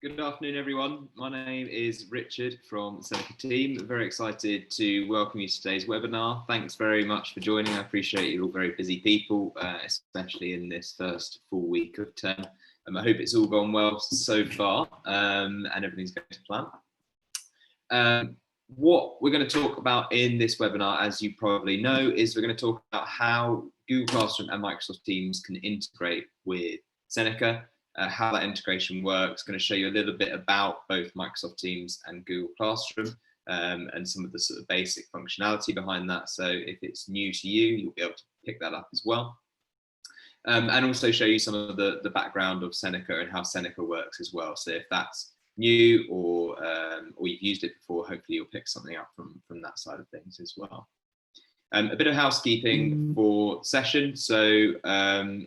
Good afternoon, everyone. My name is Richard from the Seneca team. Very excited to welcome you to today's webinar. Thanks very much for joining. I appreciate you're all very busy people, especially in this first full week of term. I hope it's all gone well so far and everything's going to plan. What we're going to talk about in this webinar, as you probably know, is we're going to talk about how Google Classroom and Microsoft Teams can integrate with Seneca. How that integration works, going to show you a little bit about both Microsoft Teams and Google Classroom and some of the sort of basic functionality behind that. So if it's new to you, you'll be able to pick that up as well. And also show you some of the background of Seneca and how Seneca works as well. So if that's new or you've used it before, hopefully you'll pick something up from that side of things as well. A bit of housekeeping for session. So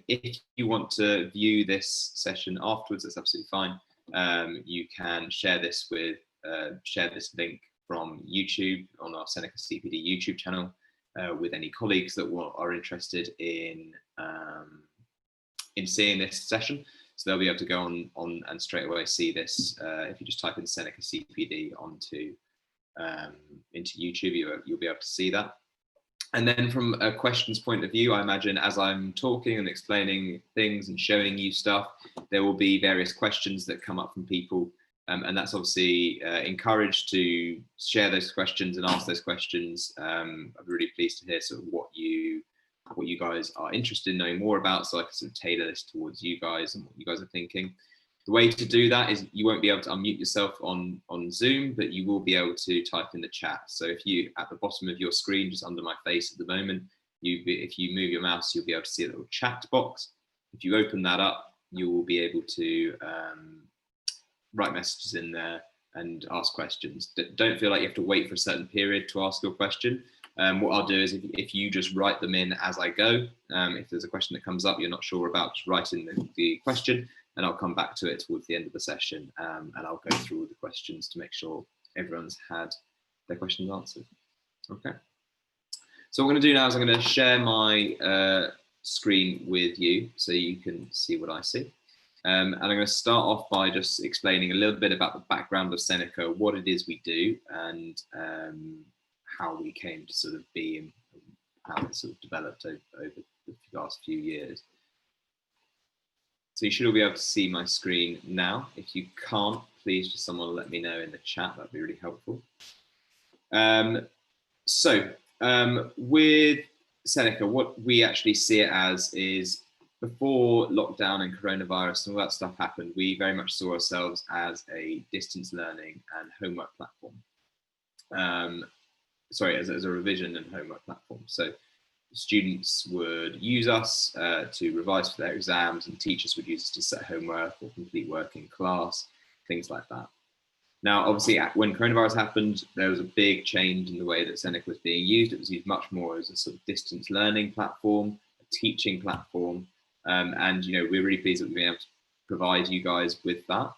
if you want to view this session afterwards, that's absolutely fine. You can share this with share this link from YouTube on our Seneca CPD YouTube channel with any colleagues that are interested in seeing this session. So they'll be able to go on and straight away see this. If you just type in Seneca CPD into YouTube, you'll be able to see that. And then from a questions point of view, I imagine as I'm talking and explaining things and showing you stuff, there will be various questions that come up from people. And that's obviously encouraged to share those questions and ask those questions. I'm really pleased to hear sort of what you guys are interested in knowing more about, so I can sort of tailor this towards you guys and what you guys are thinking. The way to do that is you won't be able to unmute yourself on Zoom, but you will be able to type in the chat. So if you, at the bottom of your screen, just under my face at the moment, if you move your mouse, you'll be able to see a little chat box. If you open that up, you will be able to write messages in there and ask questions. Don't feel like you have to wait for a certain period to ask your question. What I'll do is if you just write them in as I go, if there's a question that comes up you're not sure about, just write in the question, and I'll come back to it towards the end of the session, and I'll go through all the questions to make sure everyone's had their questions answered. Okay. So what I'm going to do now is I'm going to share my screen with you so you can see what I see. And I'm going to start off by just explaining a little bit about the background of Seneca, what it is we do, and how we came to sort of be and how it sort of developed over the last few years. So you should all be able to see my screen now. If you can't, please just someone let me know in the chat. That'd be really helpful. With Seneca, what we actually see it as is before lockdown and coronavirus and all that stuff happened, we very much saw ourselves as a distance learning and homework platform. As a revision and homework platform. So students would use us to revise for their exams, and teachers would use us to set homework or complete work in class, things like that. Now, obviously, when coronavirus happened, there was a big change in the way that Seneca was being used. It was used much more as a sort of distance learning platform, a teaching platform, and we're really pleased that we've been able to provide you guys with that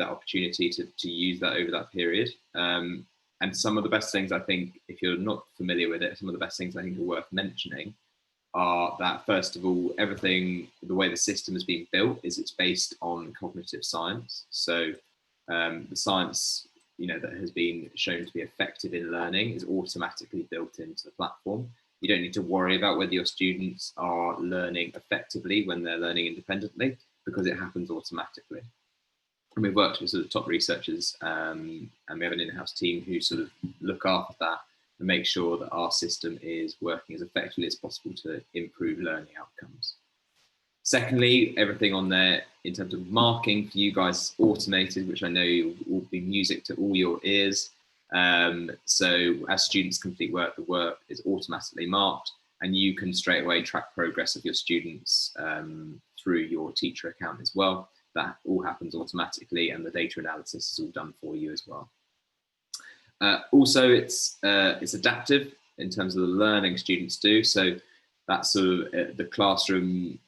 opportunity to use that over that period. And some of the best things, I think, if you're not familiar with it, some of the best things I think are worth mentioning are that, first of all, everything, the way the system has been built is it's based on cognitive science. So the science, that has been shown to be effective in learning is automatically built into the platform. You don't need to worry about whether your students are learning effectively when they're learning independently, because it happens automatically. And we've worked with sort of top researchers, and we have an in-house team who sort of look after that and make sure that our system is working as effectively as possible to improve learning outcomes. Secondly, everything on there in terms of marking for you guys is automated, which I know will be music to all your ears. So as students complete work, the work is automatically marked, and you can straight away track progress of your students through your teacher account as well. That all happens automatically, and the data analysis is all done for you as well. Also, it's adaptive in terms of the learning students do. So that's sort of the classroom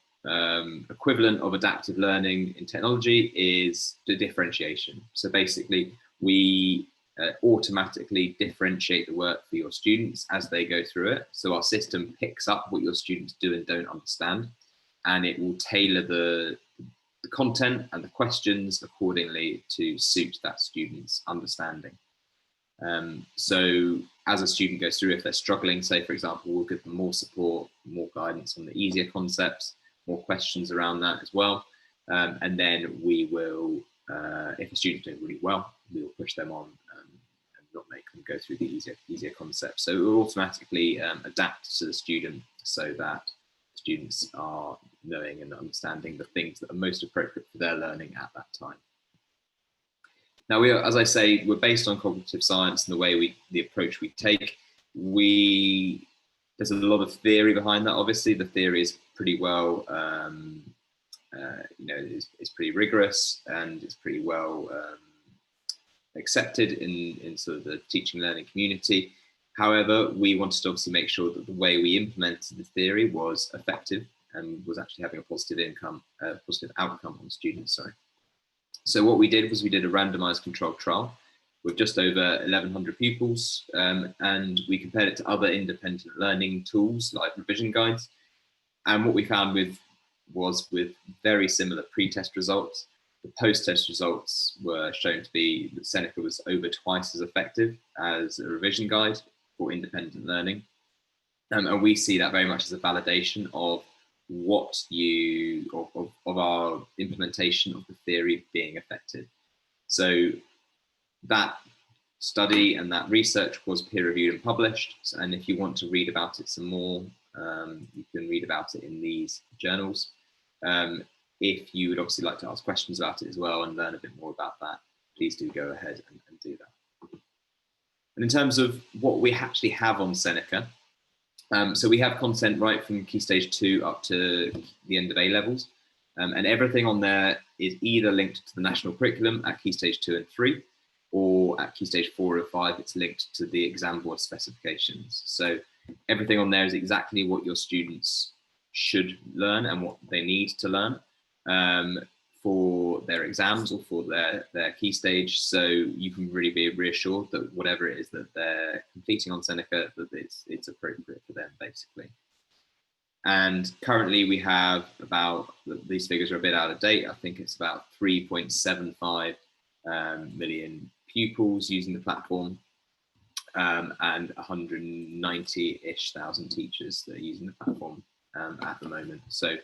equivalent of adaptive learning in technology is the differentiation. So basically, we automatically differentiate the work for your students as they go through it. So our system picks up what your students do and don't understand, and it will tailor the content and the questions accordingly to suit that student's understanding. So as a student goes through, if they're struggling, say for example, we'll give them more support, more guidance on the easier concepts, more questions around that as well. And then we will, if a student's doing really well, we will push them on and not make them go through the easier concepts. So it will automatically adapt to the student so that students are knowing and understanding the things that are most appropriate for their learning at that time. Now, we are, as I say, we're based on cognitive science and the way the approach we take. There's a lot of theory behind that. Obviously, the theory is pretty well, it's pretty rigorous and it's pretty well accepted in sort of the teaching learning community. However, we wanted to obviously make sure that the way we implemented the theory was effective and was actually having a positive outcome on students. Sorry. So what we did was we did a randomized controlled trial with just over 1,100 pupils, and we compared it to other independent learning tools like revision guides. And what we found was with very similar pre-test results. The post-test results were shown to be that Seneca was over twice as effective as a revision guide for independent learning. And we see that very much as a validation of of our implementation of the theory being effective. So that study and that research was peer reviewed and published. And if you want to read about it some more, you can read about it in these journals. If you would obviously like to ask questions about it as well and learn a bit more about that, please do go ahead and do that. And in terms of what we actually have on Seneca, so we have content right from Key Stage 2 up to the end of A levels. And everything on there is either linked to the national curriculum at Key Stage 2 and 3, or at Key Stage 4 or 5, it's linked to the exam board specifications. So everything on there is exactly what your students should learn and what they need to learn for their exams or for their key stage. So you can really be reassured that whatever it is that they're completing on Seneca, that it's appropriate for them, basically. And currently we have about, these figures are a bit out of date, I think it's about 3.75 million pupils using the platform, and 190-ish thousand teachers that are using the platform at the moment. So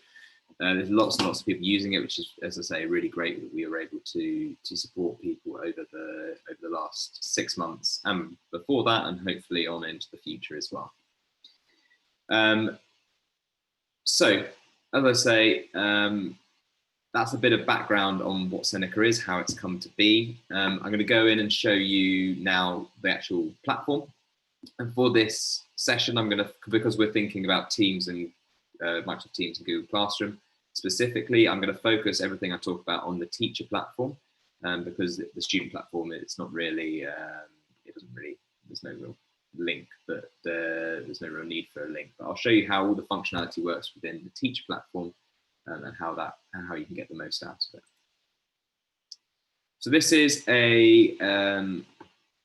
there's lots and lots of people using it, which is, as I say, really great that we were able to support people over the last 6 months and before that, and hopefully on into the future as well. So, as I say, that's a bit of background on what Seneca is, how it's come to be. I'm going to go in and show you now the actual platform. And for this session, I'm going to, because we're thinking about Teams and Microsoft Teams and Google Classroom, specifically, I'm going to focus everything I talk about on the teacher platform, because the student platform, it's not really, it doesn't really, there's no real link, but there's no real need for a link. But I'll show you how all the functionality works within the teacher platform and how you can get the most out of it. So this is a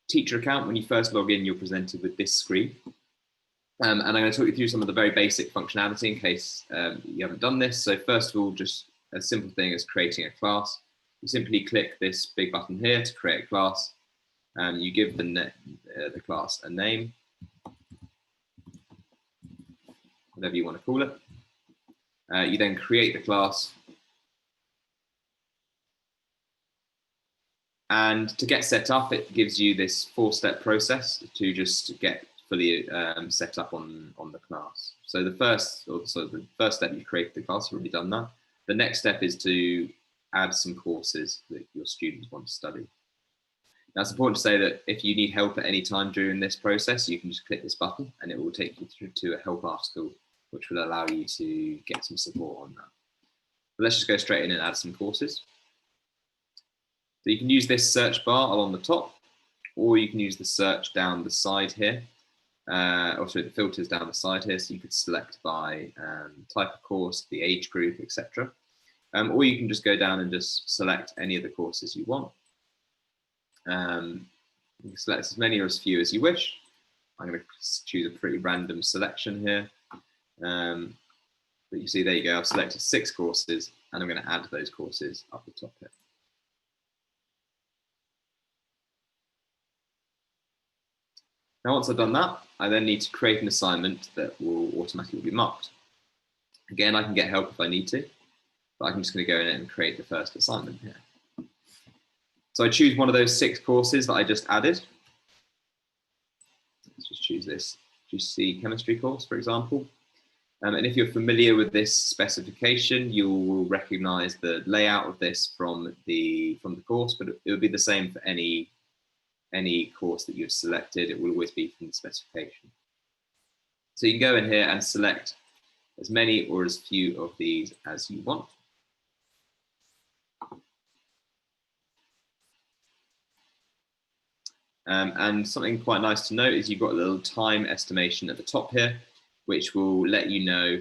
teacher account. When you first log in, you're presented with this screen. And I'm going to talk you through some of the very basic functionality in case you haven't done this. So first of all, just a simple thing as creating a class. You simply click this big button here to create a class. You give the class a name, whatever you want to call it. You then create the class. And to get set up, it gives you this 4-step process to just get fully set up on the class. So the first step, you create the class, you've already done that. The next step is to add some courses that your students want to study. Now it's important to say that if you need help at any time during this process, you can just click this button and it will take you through to a help article, which will allow you to get some support on that. But let's just go straight in and add some courses. So you can use this search bar along the top, or you can use the search down the side here. Also the filters down the side here, so you could select by type of course, the age group, etc. Or you can just go down and just select any of the courses you want. You can select as many or as few as you wish. I'm going to choose a pretty random selection here. But you see, there you go, I've selected 6 courses, and I'm going to add those courses up the top here. Now, once I've done that, I then need to create an assignment that will automatically be marked. Again, I can get help if I need to, but I'm just going to go in and create the first assignment here. So I choose one of those 6 courses that I just added. Let's just choose this GC chemistry course, for example. And if you're familiar with this specification, you will recognize the layout of this from the course, but it will be the same for any course that you've selected. It will always be from the specification. So you can go in here and select as many or as few of these as you want. And something quite nice to note is you've got a little time estimation at the top here, which will let you know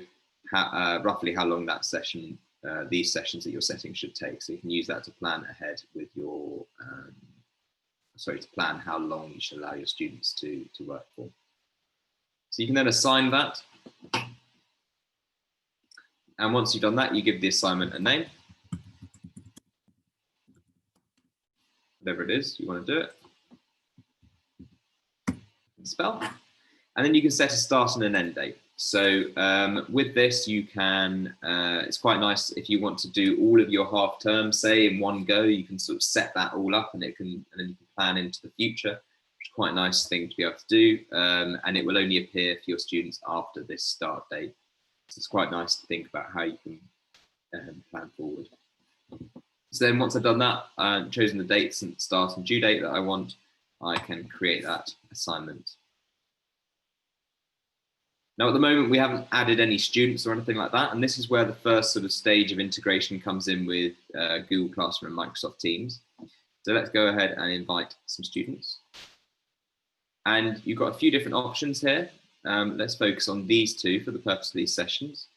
how, roughly how long that session, these sessions that you're setting should take. So you can use that to plan ahead with your, to plan how long you should allow your students to work for. So you can then assign that. And once you've done that, you give the assignment a name. Whatever it is you want to do it. Spell, and then you can set a start and an end date. So with this, you can, it's quite nice if you want to do all of your half term, say in one go, you can sort of set that all up and then you can plan into the future, which is quite a nice thing to be able to do. And it will only appear for your students after this start date. So it's quite nice to think about how you can plan forward. So then once I've done that, chosen the dates and start and due date that I want, I can create that assignment. Now, at the moment, we haven't added any students or anything like that, and this is where the first sort of stage of integration comes in with Google Classroom and Microsoft Teams. So let's go ahead and invite some students. And you've got a few different options here. Let's focus on these 2 for the purpose of these sessions.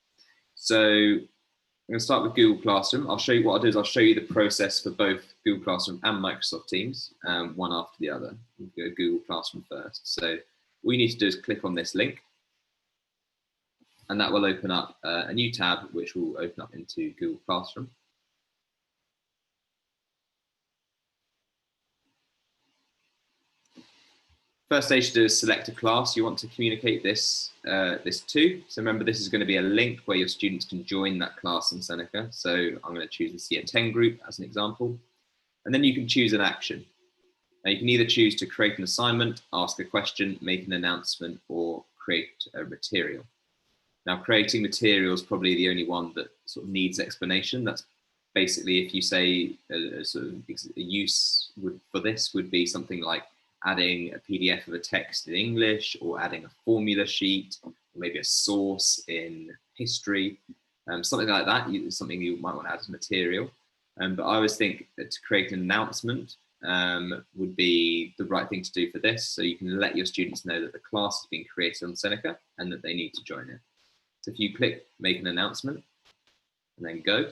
So I'm going to start with Google Classroom. I'll show you what I'll do is I'll show you the process for both Google Classroom and Microsoft Teams, one after the other. We'll go Google Classroom first. So all you need to do is click on this link, and that will open up a new tab, which will open up into Google Classroom. First stage to do is select a class you want to communicate this to. So remember, this is going to be a link where your students can join that class in Seneca. So I'm going to choose this Year 10 group as an example. And then you can choose an action. Now you can either choose to create an assignment, ask a question, make an announcement, or create a material. Now creating material is probably the only one that sort of needs explanation. That's basically if you say a sort of a use for this would be something like adding a PDF of a text in English, or adding a formula sheet, or maybe a source in history, something like that. Something you might want to add as material. But I always think that to create an announcement would be the right thing to do for this. So you can let your students know that the class has been created on Seneca and that they need to join it. So if you click make an announcement and then go,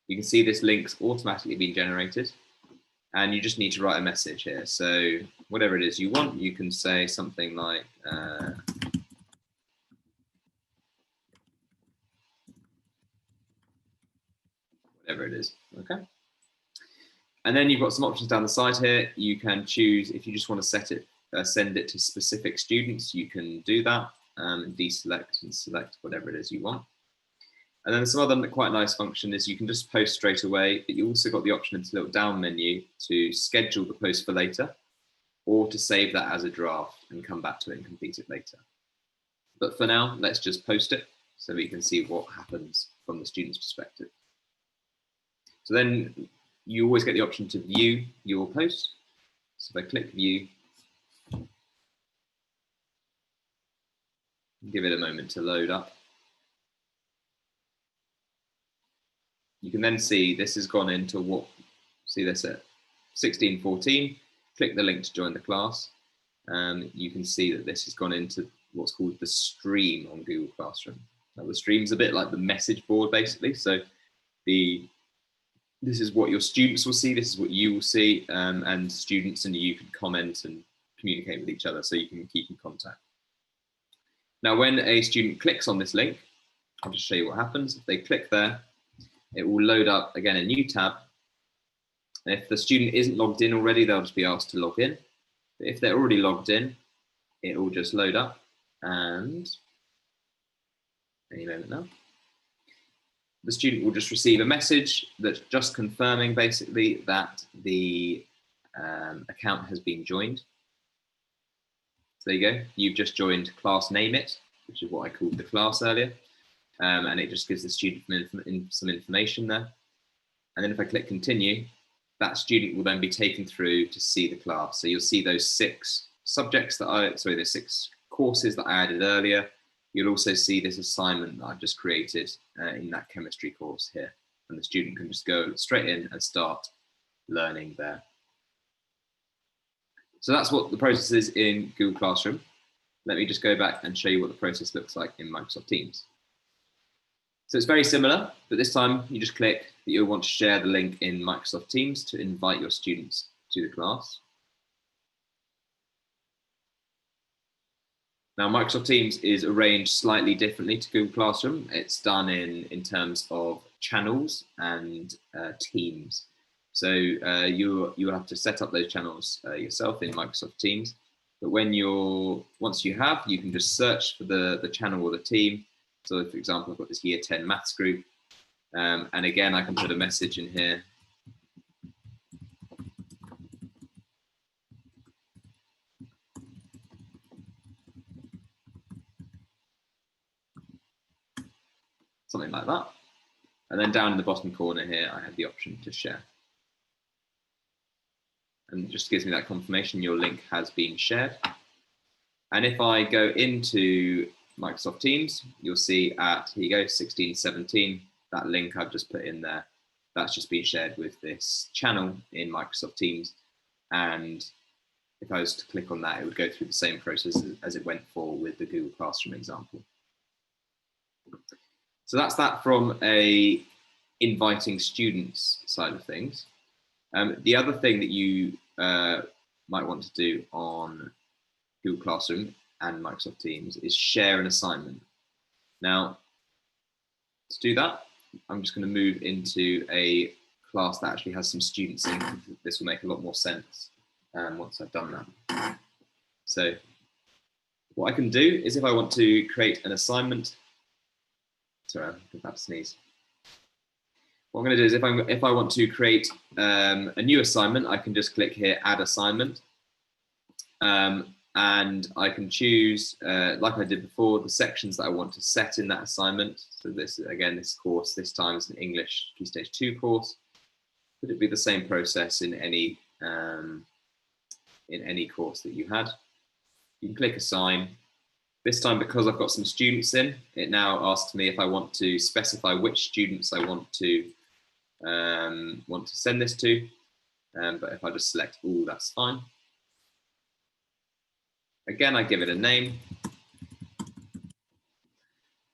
you can see this link's automatically been generated. And you just need to write a message here. So whatever it is you want, you can say something like, whatever it is, okay? And then you've got some options down the side here. You can choose, if you just want to set it, send it to specific students, you can do that, deselect and select whatever it is you want. And then some other quite nice function is you can just post straight away, but you also got the option in this little down menu to schedule the post for later, or to save that as a draft and come back to it and complete it later. But for now, let's just post it so we can see what happens from the student's perspective. So then you always get the option to view your post. So if I click view, give it a moment to load up. You can then see this has gone into what, see this at 16:14, click the link to join the class. You can see that this has gone into what's called the stream on Google Classroom. Now the stream's a bit like the message board basically. So this is what your students will see, this is what you will see, and students and you can comment and communicate with each other so you can keep in contact. Now when a student clicks on this link, I'll just show you what happens. If they click there, it will load up again a new tab. And if the student isn't logged in already, they'll just be asked to log in. But if they're already logged in, it will just load up, and any moment now, the student will just receive a message that's just confirming basically that the account has been joined. So there you go, you've just joined class name it, which is what I called the class earlier. And it just gives the student some information there. And then if I click continue, that student will then be taken through to see the class. So you'll see those 6 subjects those 6 courses that I added earlier. You'll also see this assignment that I've just created in that chemistry course here. And the student can just go straight in and start learning there. So that's what the process is in Google Classroom. Let me just go back and show you what the process looks like in Microsoft Teams. So it's very similar, but this time you just click that you'll want to share the link in Microsoft Teams to invite your students to the class. Now, Microsoft Teams is arranged slightly differently to Google Classroom. It's done in terms of channels and teams. So you will have to set up those channels yourself in Microsoft Teams. But once you have, you can just search for the channel or the team. So for example, I've got this year 10 maths group. And again, I can put a message in here. Something like that. And then down in the bottom corner here, I have the option to share. And it just gives me that confirmation your link has been shared. And if I go into Microsoft Teams, you'll see here you go, 1617, that link I've just put in there, that's just been shared with this channel in Microsoft Teams. And if I was to click on that, it would go through the same process as it went for with the Google Classroom example. So that's that from a inviting students side of things. The other thing that you might want to do on Google Classroom and Microsoft Teams is share an assignment. Now, to do that, I'm just going to move into a class that actually has some students in. This will make a lot more sense once I've done that. So what I can do is if I want to create an assignment, sorry, I'm about to sneeze. What I'm going to do is if I want to create a new assignment, I can just click here, add assignment. And I can choose, like I did before, the sections that I want to set in that assignment. So this, again, this course, this time is an English Key Stage 2 course. Could it be the same process in any course that you had? You can click assign. This time, because I've got some students in, it now asks me if I want to specify which students I want to send this to. But if I just select all, that's fine. Again, I give it a name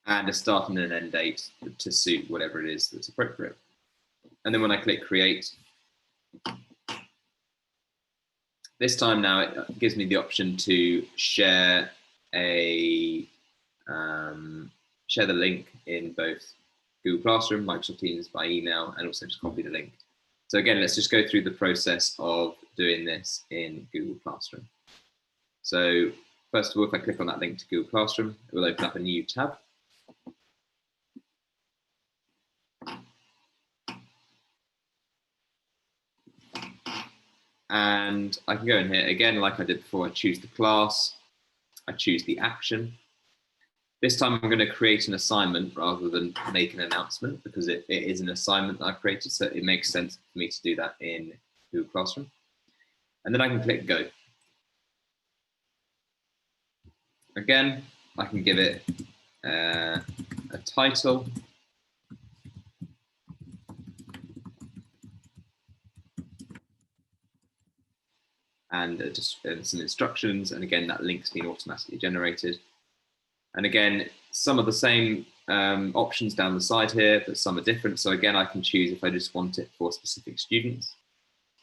and a start and an end date to suit whatever it is that's appropriate. And then when I click create, this time now it gives me the option to share the link in both Google Classroom, Microsoft Teams by email, and also just copy the link. So again, let's just go through the process of doing this in Google Classroom. So first of all, if I click on that link to Google Classroom, it will open up a new tab. And I can go in here again, like I did before. I choose the class, I choose the action. This time I'm going to create an assignment rather than make an announcement, because it is an assignment that I've created, so it makes sense for me to do that in Google Classroom. And then I can click go. Again, I can give it a title. And just some instructions, and again, that link's been automatically generated. And again, some of the same options down the side here, but some are different. So again, I can choose if I just want it for specific students.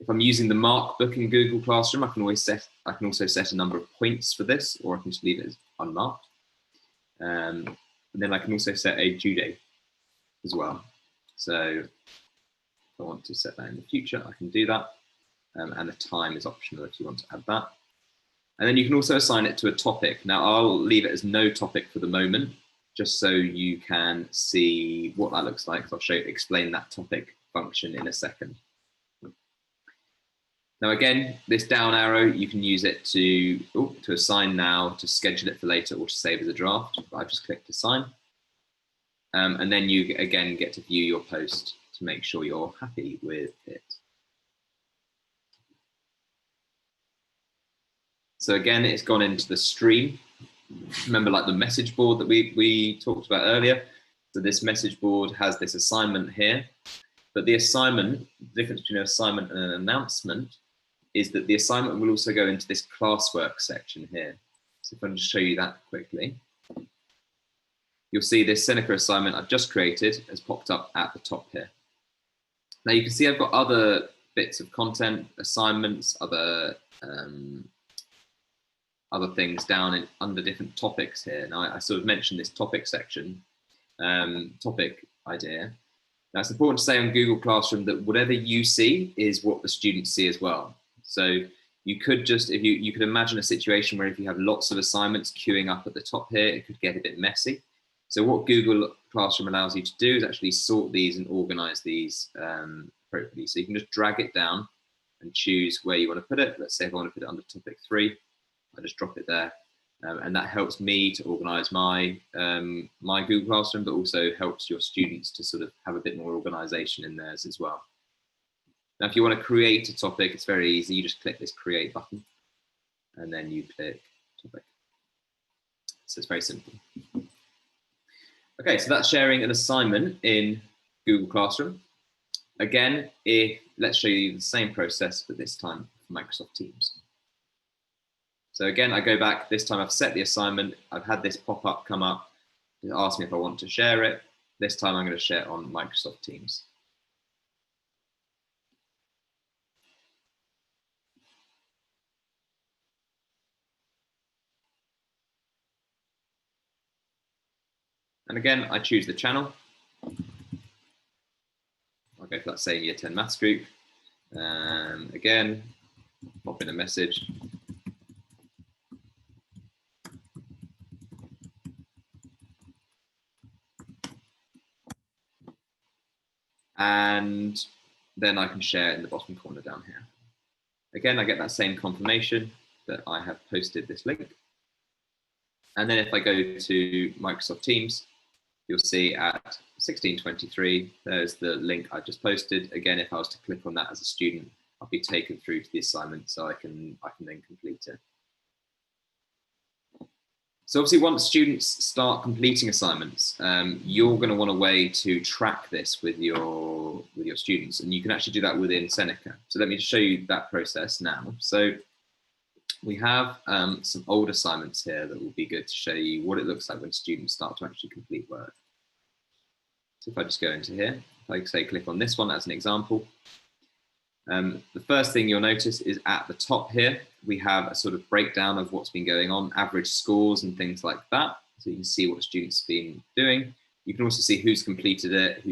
If I'm using the mark book in Google Classroom, I can also set a number of points for this, or I can just leave it as unmarked. And then I can also set a due date as well. So if I want to set that in the future, I can do that. And the time is optional if you want to add that. And then you can also assign it to a topic. Now I'll leave it as no topic for the moment, just so you can see what that looks like. So I'll explain that topic function in a second. Now again, this down arrow, you can use it to assign now, to schedule it for later, or to save as a draft. I've just clicked assign. And then you again get to view your post to make sure you're happy with it. So again, it's gone into the stream. Remember, like the message board that we talked about earlier. So this message board has this assignment here, but the assignment, the difference between an assignment and an announcement is that the assignment will also go into this classwork section here. So if I can just show you that quickly, you'll see this Seneca assignment I've just created has popped up at the top here. Now you can see I've got other bits of content, assignments, other things down under different topics here. Now I sort of mentioned this topic section, topic idea. Now it's important to say on Google Classroom that whatever you see is what the students see as well. So you could just, if you could imagine a situation where if you have lots of assignments queuing up at the top here, it could get a bit messy. So what Google Classroom allows you to do is actually sort these and organize these appropriately. So you can just drag it down and choose where you want to put it. Let's say if I want to put it under topic 3, I just drop it there. And that helps me to organize my my Google Classroom, but also helps your students to sort of have a bit more organization in theirs as well. Now, if you want to create a topic, it's very easy. You just click this create button and then you click topic. So it's very simple. Okay, so that's sharing an assignment in Google Classroom. Again, let's show you the same process, but this time for Microsoft Teams. So again, I go back, this time I've set the assignment, I've had this pop-up come up, it asks me if I want to share it. This time I'm going to share it on Microsoft Teams. And again, I choose the channel. I'll go for that same Year 10 Maths group. Again, pop in a message. And then I can share it in the bottom corner down here. Again, I get that same confirmation that I have posted this link. And then if I go to Microsoft Teams, you'll see at 16:23, there's the link I just posted. Again, if I was to click on that as a student, I'll be taken through to the assignment, so I can then complete it. So obviously, once students start completing assignments, you're going to want a way to track this with your students, and you can actually do that within Seneca. So let me just show you that process now. So we have some old assignments here that will be good to show you what it looks like when students start to actually complete work. So if I just go into here, if I say click on this one as an example, the first thing you'll notice is at the top here, we have a sort of breakdown of what's been going on, average scores and things like that. So you can see what students have been doing. You can also see who's completed it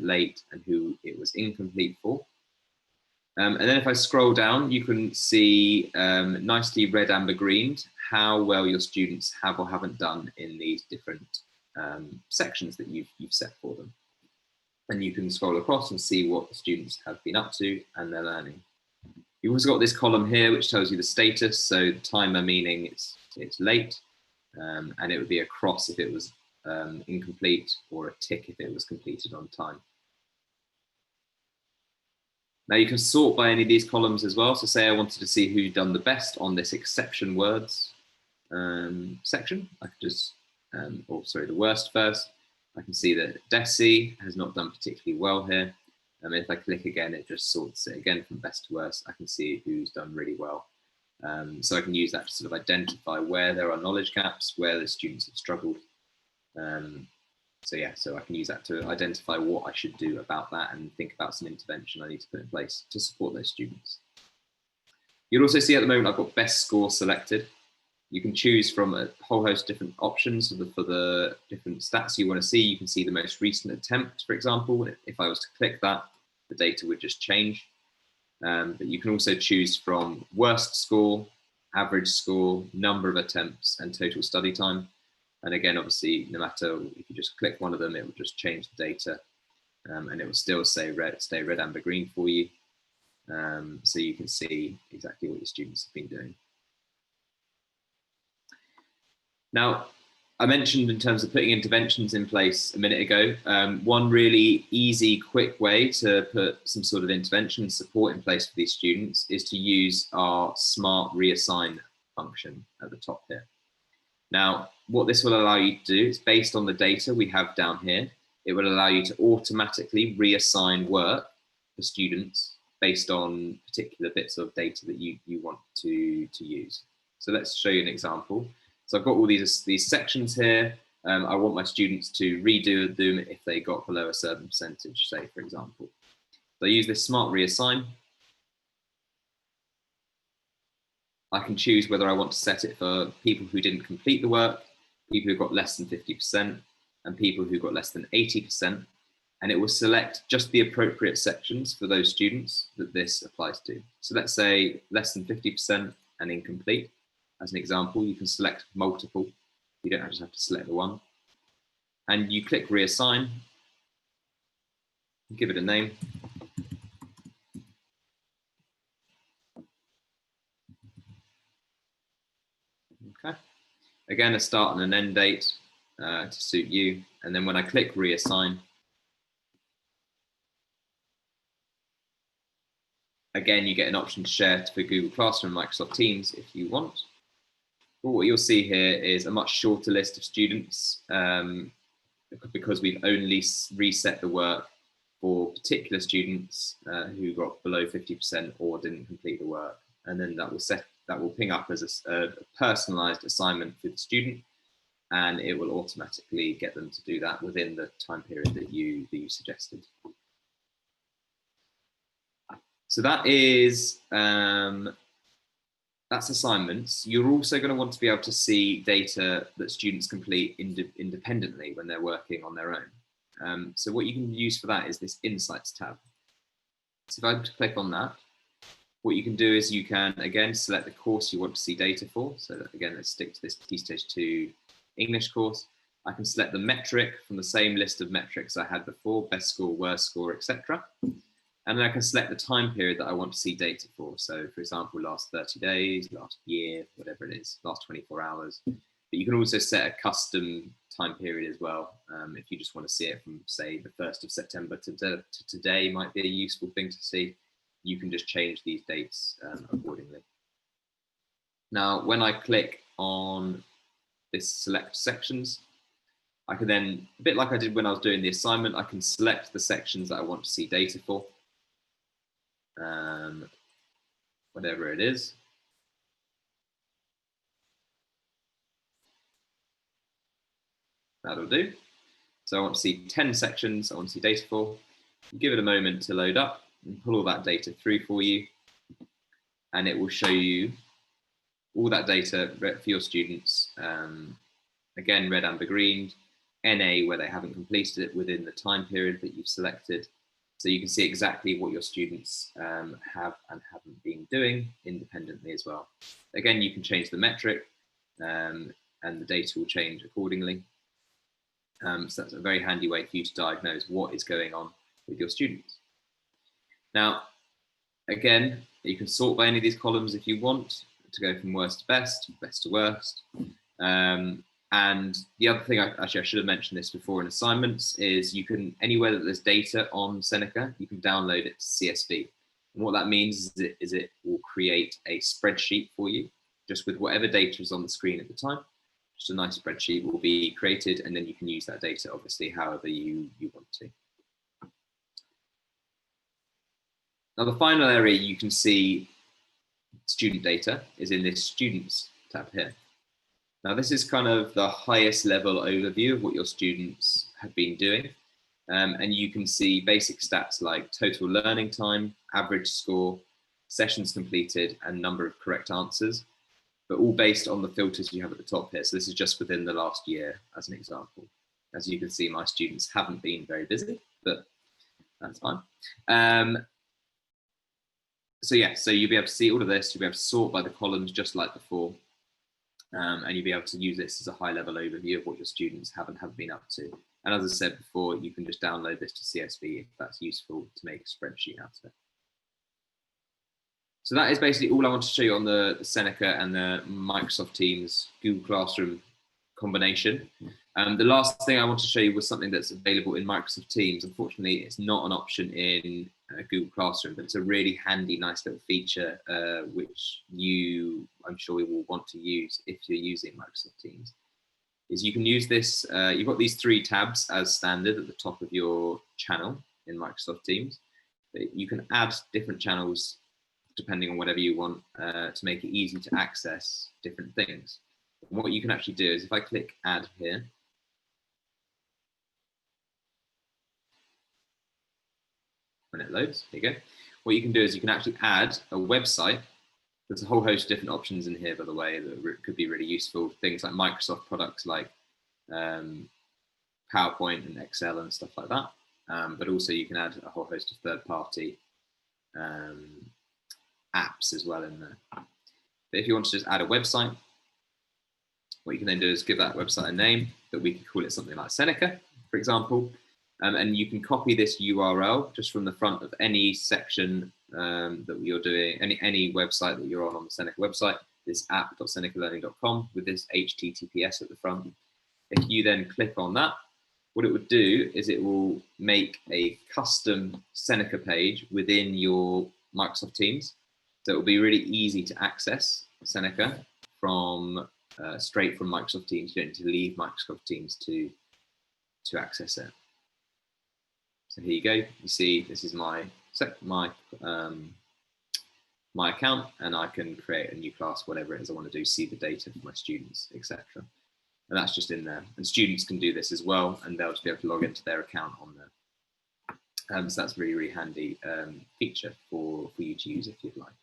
late, and who it was incomplete for. And then if I scroll down, you can see nicely red, amber, green, how well your students have or haven't done in these different sections that you've set for them. And you can scroll across and see what the students have been up to and their learning. You've also got this column here, which tells you the status. So the timer meaning it's late, and it would be a cross if it was incomplete, or a tick if it was completed on time. Now you can sort by any of these columns as well. So say I wanted to see who'd done the best on this exception words section. I could just, the worst first. I can see that Desi has not done particularly well here. If I click again, it just sorts it again from best to worst. I can see who's done really well. So I can use that to sort of identify where there are knowledge gaps, where the students have struggled. So I can use that to identify what I should do about that and think about some intervention I need to put in place to support those students. You'll also see at the moment I've got best score selected. You can choose from a whole host of different options for the different stats you want to see. You can see the most recent attempt, for example. If I was to click that, the data would just change. But you can also choose from worst score, average score, number of attempts, and total study time. And again, obviously, no matter if you just click one of them, it will just change the data, and it will still say stay red, amber, green for you. So you can see exactly what your students have been doing. Now, I mentioned in terms of putting interventions in place a minute ago, one really easy, quick way to put some sort of intervention support in place for these students is to use our smart reassign function at the top here. Now, what this will allow you to do is based on the data we have down here, it will allow you to automatically reassign work for students based on particular bits of data that you want to use. So let's show you an example. So I've got all these sections here. I want my students to redo them if they got below a certain percentage, say, for example. So I use this smart reassign. I can choose whether I want to set it for people who didn't complete the work, people who got less than 50%, and people who got less than 80%. And it will select just the appropriate sections for those students that this applies to. So let's say less than 50% and incomplete. As an example, you can select multiple. You don't just have to select the one. And you click reassign, give it a name. Okay. Again, a start and an end date to suit you. And then when I click reassign, again, you get an option to share for Google Classroom and Microsoft Teams if you want. But what you'll see here is a much shorter list of students because we've only reset the work for particular students who got below 50% or didn't complete the work. And then that will ping up as a personalized assignment for the student, and it will automatically get them to do that within the time period that you suggested. So that is that's assignments. You're also going to want to be able to see data that students complete independently when they're working on their own. So what you can use for that is this Insights tab. So if I click on that, what you can do is you can, again, select the course you want to see data for. So that, again, let's stick to this Key Stage 2 English course. I can select the metric from the same list of metrics I had before, best score, worst score, etc. And then I can select the time period that I want to see data for. So for example, last 30 days, last year, whatever it is, last 24 hours. But you can also set a custom time period as well. If you just want to see it from, say, the 1st of September to today might be a useful thing to see. You can just change these dates accordingly. Now, when I click on this select sections, I can then, a bit like I did when I was doing the assignment, I can select the sections that I want to see data for. Whatever it is. That'll do. So I want to see 10 sections I want to see data for. Give it a moment to load up and pull all that data through for you. And it will show you all that data for your students. Again, red, amber, green, NA where they haven't completed it within the time period that you've selected. So you can see exactly what your students have and haven't been doing independently as well. Again, you can change the metric and the data will change accordingly. So that's a very handy way for you to diagnose what is going on with your students. Now, again, you can sort by any of these columns if you want to go from worst to best to worst. And the other thing, I should have mentioned this before in assignments, is you can, anywhere that there's data on Seneca, you can download it to CSV. And what that means is it will create a spreadsheet for you, just with whatever data is on the screen at the time. Just a nice spreadsheet will be created, and then you can use that data, obviously, however you want to. Now, the final area you can see student data is in this Students tab here. Now, this is kind of the highest level overview of what your students have been doing. And you can see basic stats like total learning time, average score, sessions completed, and number of correct answers. but all based on the filters you have at the top here. So this is just within the last year as an example. As you can see, my students haven't been very busy, but that's fine. So yeah, so you'll be able to see all of this. You'll be able to sort by the columns just like before. And you'll be able to use this as a high-level overview of what your students have and haven't been up to. And as I said before, you can just download this to CSV if that's useful to make a spreadsheet out of it. So that is basically all I want to show you on the Seneca and the Microsoft Teams Google Classroom combination. The last thing I want to show you was something that's available in Microsoft Teams. Unfortunately, it's not an option in Google Classroom, but it's a really handy, nice little feature, which I'm sure you will want to use if you're using Microsoft Teams. Is you can use this, you've got these 3 tabs as standard at the top of your channel in Microsoft Teams. But you can add different channels depending on whatever you want to make it easy to access different things. And what you can actually do is if I click add here, when it loads, there you go. What you can do is you can actually add a website. There's a whole host of different options in here, by the way, that could be really useful. Things like Microsoft products like PowerPoint and Excel and stuff like that. But also you can add a whole host of third-party apps as well in there. But if you want to just add a website, what you can then do is give that website a name, that we could call it something like Seneca, for example. And you can copy this URL just from the front of any section that you're doing, any website that you're on the Seneca website, this app.senecalearning.com with this HTTPS at the front. If you then click on that, what it would do is it will make a custom Seneca page within your Microsoft Teams. So it will be really easy to access Seneca from straight from Microsoft Teams. You don't need to leave Microsoft Teams to access it. So here you go. You see, this is my account, and I can create a new class, whatever it is I want to do, see the data for my students, etc. And that's just in there. And students can do this as well, and they'll just be able to log into their account on there. So that's a really, really handy feature for you to use if you'd like.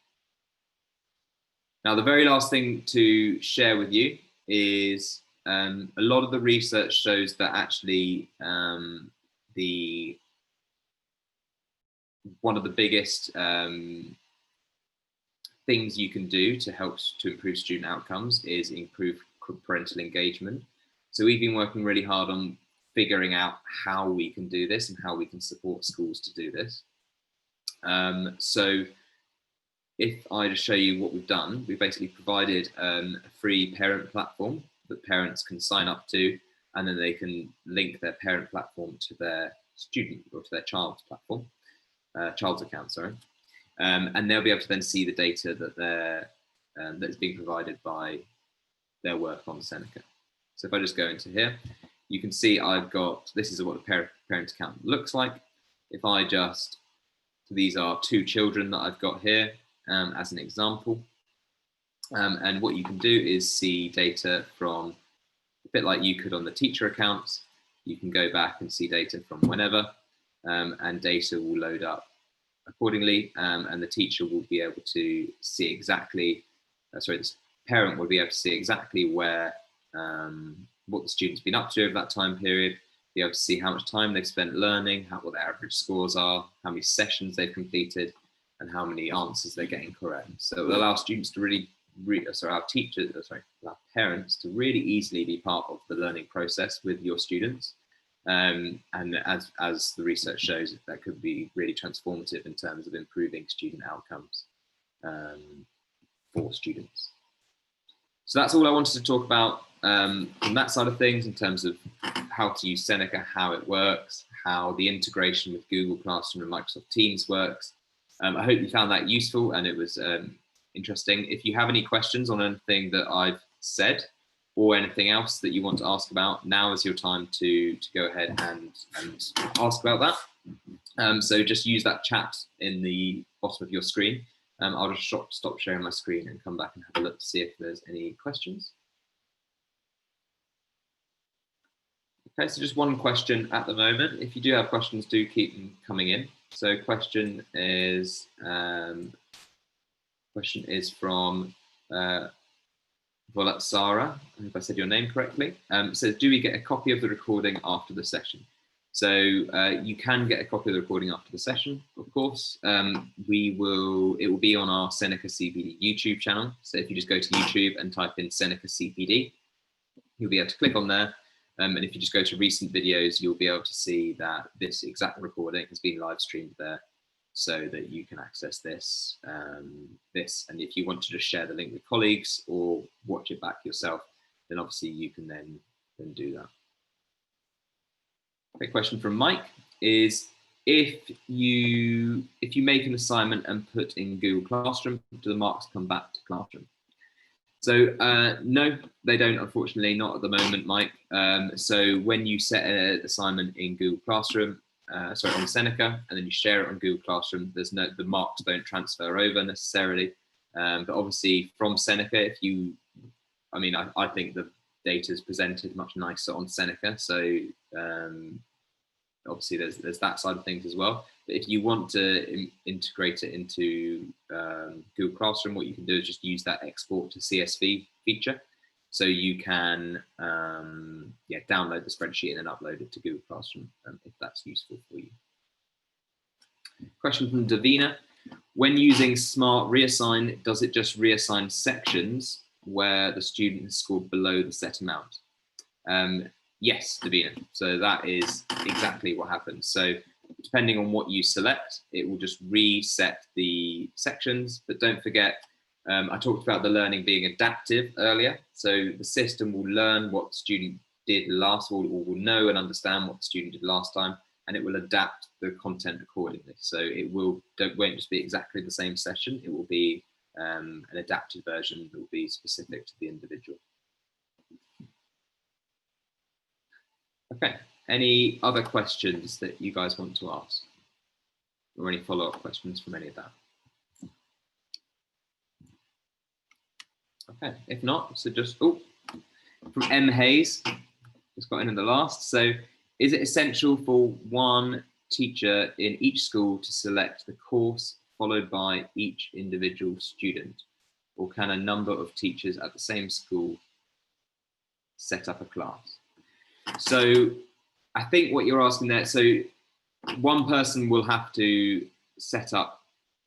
Now, the very last thing to share with you is a lot of the research shows that actually one of the biggest things you can do to help to improve student outcomes is improve parental engagement. So we've been working really hard on figuring out how we can do this and how we can support schools to do this. So if I just show you what we've done, we've basically provided a free parent platform that parents can sign up to, and then they can link their parent platform to their student or to their child's platform, child's account, sorry. And they'll be able to then see the data that that's being provided by their work on Seneca. So if I just go into here, you can see I've got, this is what a parent account looks like. If I just, so these are 2 children that I've got here as an example. And what you can do is see data from, a bit like you could on the teacher accounts, you can go back and see data from whenever, and data will load up accordingly, and the teacher will be able to see exactly, this parent will be able to see exactly where, what the student's been up to over that time period, be able to see how much time they've spent learning, what their average scores are, how many sessions they've completed, and how many answers they're getting correct. So it will allow students to really, our parents to really easily be part of the learning process with your students. And as the research shows, that could be really transformative in terms of improving student outcomes for students. So that's all I wanted to talk about from that side of things, in terms of how to use Seneca, how it works, how the integration with Google Classroom and Microsoft Teams works. I hope you found that useful and it was interesting. If you have any questions on anything that I've said or anything else that you want to ask about, now is your time to go ahead and ask about that. So just use that chat in the bottom of your screen. I'll just stop sharing my screen and come back and have a look to see if there's any questions. Okay, so just one question at the moment. If you do have questions, do keep them coming in. So question is from Volatsara, if I said your name correctly, says, do we get a copy of the recording after the session? So you can get a copy of the recording after the session, of course. It will be on our Seneca CPD YouTube channel. So if you just go to YouTube and type in Seneca CPD, you'll be able to click on there. And if you just go to recent videos, you'll be able to see that this exact recording has been live streamed there, so that you can access this. And if you want to just share the link with colleagues or watch it back yourself, then obviously you can then do that. A question from Mike is, if you make an assignment and put in Google Classroom, do the marks come back to Classroom? So no, they don't, unfortunately, not at the moment, Mike. So when you set an assignment in Google Classroom, sorry, on Seneca, and then you share it on Google Classroom, the marks don't transfer over necessarily. But obviously from Seneca, I think the data is presented much nicer on Seneca. So obviously there's that side of things as well. But if you want to integrate it into Google Classroom, what you can do is just use that export to CSV feature. So you can download the spreadsheet and then upload it to Google Classroom if that's useful for you. Question from Davina. When using Smart Reassign, does it just reassign sections where the student has scored below the set amount? Yes, Davina. So that is exactly what happens. So depending on what you select, it will just reset the sections. But don't forget, I talked about the learning being adaptive earlier. So the system will learn what the student did last, or will know and understand what the student did last time, and it will adapt the content accordingly. So it won't just be exactly the same session. It will be an adapted version that will be specific to the individual. Okay, any other questions that you guys want to ask? Or any follow-up questions from any of that? Okay, if not, so just, from M. Hayes, just got in the last. So is it essential for one teacher in each school to select the course followed by each individual student? Or can a number of teachers at the same school set up a class? So I think what you're asking there, so one person will have to set up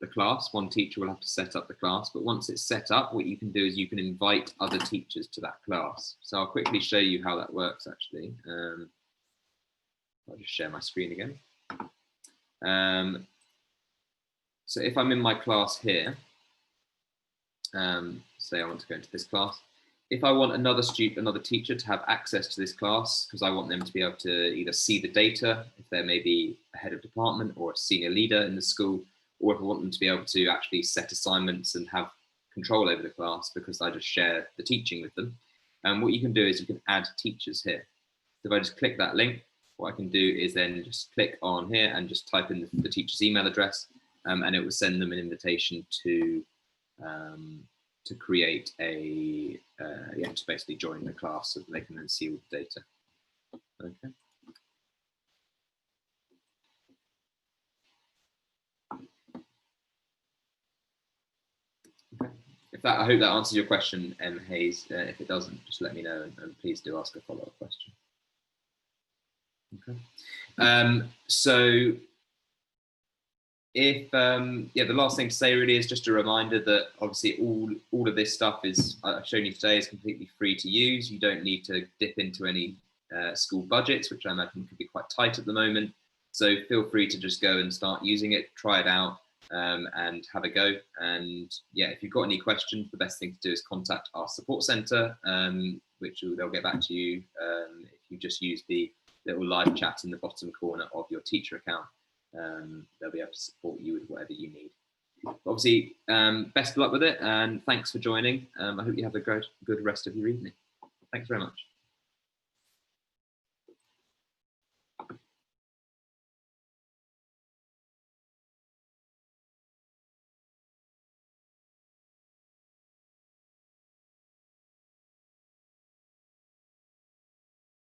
the class, one teacher will have to set up the class, but once it's set up, what you can do is you can invite other teachers to that class. So I'll quickly show you how that works actually. I'll just share my screen again. So if I'm in my class here, say I want to go into this class, if I want another teacher to have access to this class, because I want them to be able to either see the data, if they're maybe a head of department or a senior leader in the school, or if I want them to be able to actually set assignments and have control over the class because I just share the teaching with them. And what you can do is you can add teachers here. So if I just click that link, what I can do is then just click on here and just type in the teacher's email address, and it will send them an invitation to create to basically join the class so that they can then see all the data. Okay. I hope that answers your question, M. Hayes. If it doesn't, just let me know, and please do ask a follow-up question. Okay. So if the last thing to say really is just a reminder that obviously all of this stuff I've shown you today is completely free to use. You don't need to dip into any school budgets, which I imagine could be quite tight at the moment. So feel free to just go and start using it, try it out, and have a go. And if you've got any questions, the best thing to do is contact our support centre, which they'll get back to you if you just use the little live chat in the bottom corner of your teacher account. They'll be able to support you with whatever you need. Obviously, best of luck with it, and thanks for joining. I hope you have a good rest of your evening. Thanks very much.